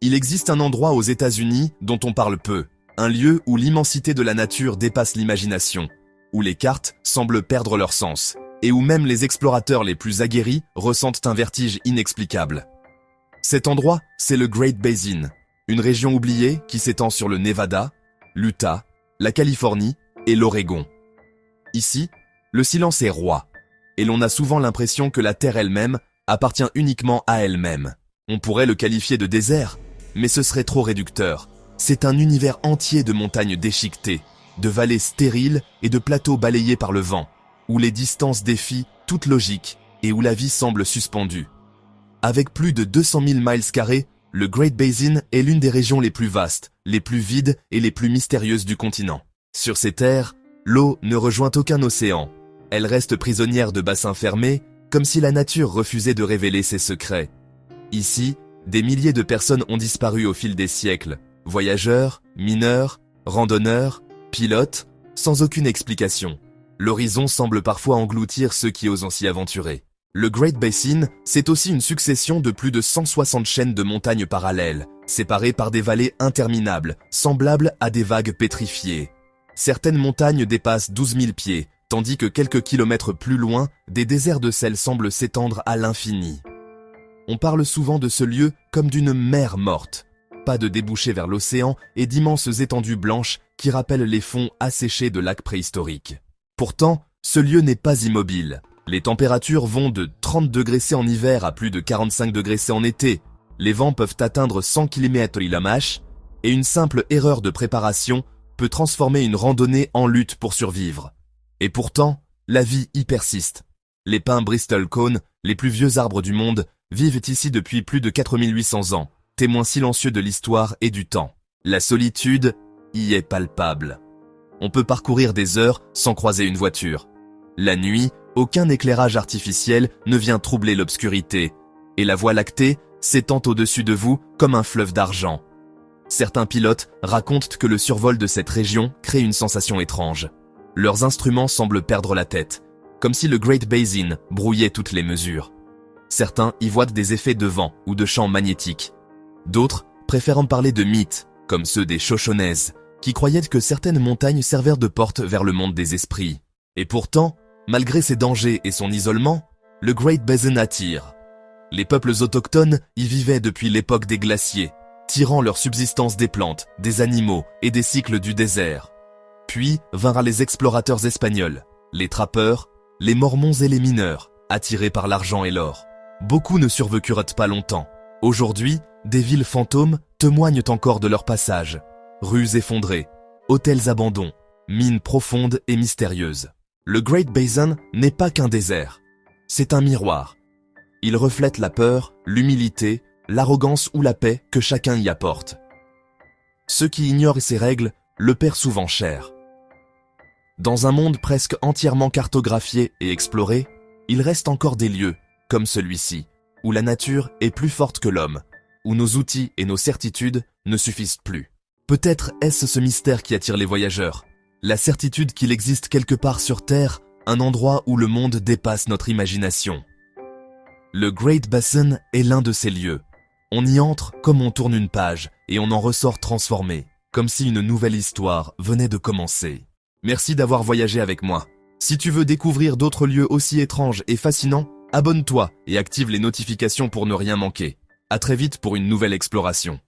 Il existe un endroit aux États-Unis dont on parle peu, un lieu où l'immensité de la nature dépasse l'imagination, où les cartes semblent perdre leur sens, et où même les explorateurs les plus aguerris ressentent un vertige inexplicable. Cet endroit, c'est le Great Basin, une région oubliée qui s'étend sur le Nevada, l'Utah, la Californie et l'Oregon. Ici, le silence est roi, et l'on a souvent l'impression que la Terre elle-même appartient uniquement à elle-même. On pourrait le qualifier de désert, mais ce serait trop réducteur. C'est un univers entier de montagnes déchiquetées, de vallées stériles et de plateaux balayés par le vent, où les distances défient toute logique et où la vie semble suspendue. Avec plus de 200 000 miles carrés, le Great Basin est l'une des régions les plus vastes, les plus vides et les plus mystérieuses du continent. Sur ces terres, l'eau ne rejoint aucun océan. Elle reste prisonnière de bassins fermés, comme si la nature refusait de révéler ses secrets. Ici, des milliers de personnes ont disparu au fil des siècles. Voyageurs, mineurs, randonneurs, pilotes, sans aucune explication. L'horizon semble parfois engloutir ceux qui osent s'y aventurer. Le Great Basin, c'est aussi une succession de plus de 160 chaînes de montagnes parallèles, séparées par des vallées interminables, semblables à des vagues pétrifiées. Certaines montagnes dépassent 12 000 pieds, tandis que quelques kilomètres plus loin, des déserts de sel semblent s'étendre à l'infini. On parle souvent de ce lieu comme d'une mer morte. Pas de débouchés vers l'océan et d'immenses étendues blanches qui rappellent les fonds asséchés de lacs préhistoriques. Pourtant, ce lieu n'est pas immobile. Les températures vont de 30 degrés C en hiver à plus de 45 degrés C en été. Les vents peuvent atteindre 100 km/h et une simple erreur de préparation peut transformer une randonnée en lutte pour survivre. Et pourtant, la vie y persiste. Les pins Bristol Cone, les plus vieux arbres du monde, vivent ici depuis plus de 4800 ans, témoins silencieux de l'histoire et du temps. La solitude y est palpable. On peut parcourir des heures sans croiser une voiture. La nuit, aucun éclairage artificiel ne vient troubler l'obscurité, et la Voie lactée s'étend au-dessus de vous comme un fleuve d'argent. Certains pilotes racontent que le survol de cette région crée une sensation étrange. Leurs instruments semblent perdre la tête, comme si le Great Basin brouillait toutes les mesures. Certains y voient des effets de vent ou de champs magnétiques. D'autres préfèrent en parler de mythes, comme ceux des Shoshones, qui croyaient que certaines montagnes servaient de porte vers le monde des esprits. Et pourtant, malgré ses dangers et son isolement, le Great Basin attire. Les peuples autochtones y vivaient depuis l'époque des glaciers, tirant leur subsistance des plantes, des animaux et des cycles du désert. Puis vinrent les explorateurs espagnols, les trappeurs, les mormons et les mineurs, attirés par l'argent et l'or. Beaucoup ne survécurent pas longtemps. Aujourd'hui, des villes fantômes témoignent encore de leur passage. Rues effondrées, hôtels abandons, mines profondes et mystérieuses. Le Great Basin n'est pas qu'un désert. C'est un miroir. Il reflète la peur, l'humilité, l'arrogance ou la paix que chacun y apporte. Ceux qui ignorent ces règles le paient souvent cher. Dans un monde presque entièrement cartographié et exploré, il reste encore des lieux, comme celui-ci, où la nature est plus forte que l'homme, où nos outils et nos certitudes ne suffisent plus. Peut-être est-ce ce mystère qui attire les voyageurs, la certitude qu'il existe quelque part sur Terre, un endroit où le monde dépasse notre imagination. Le Great Basin est l'un de ces lieux. On y entre comme on tourne une page et on en ressort transformé, comme si une nouvelle histoire venait de commencer. Merci d'avoir voyagé avec moi. Si tu veux découvrir d'autres lieux aussi étranges et fascinants, abonne-toi et active les notifications pour ne rien manquer. À très vite pour une nouvelle exploration.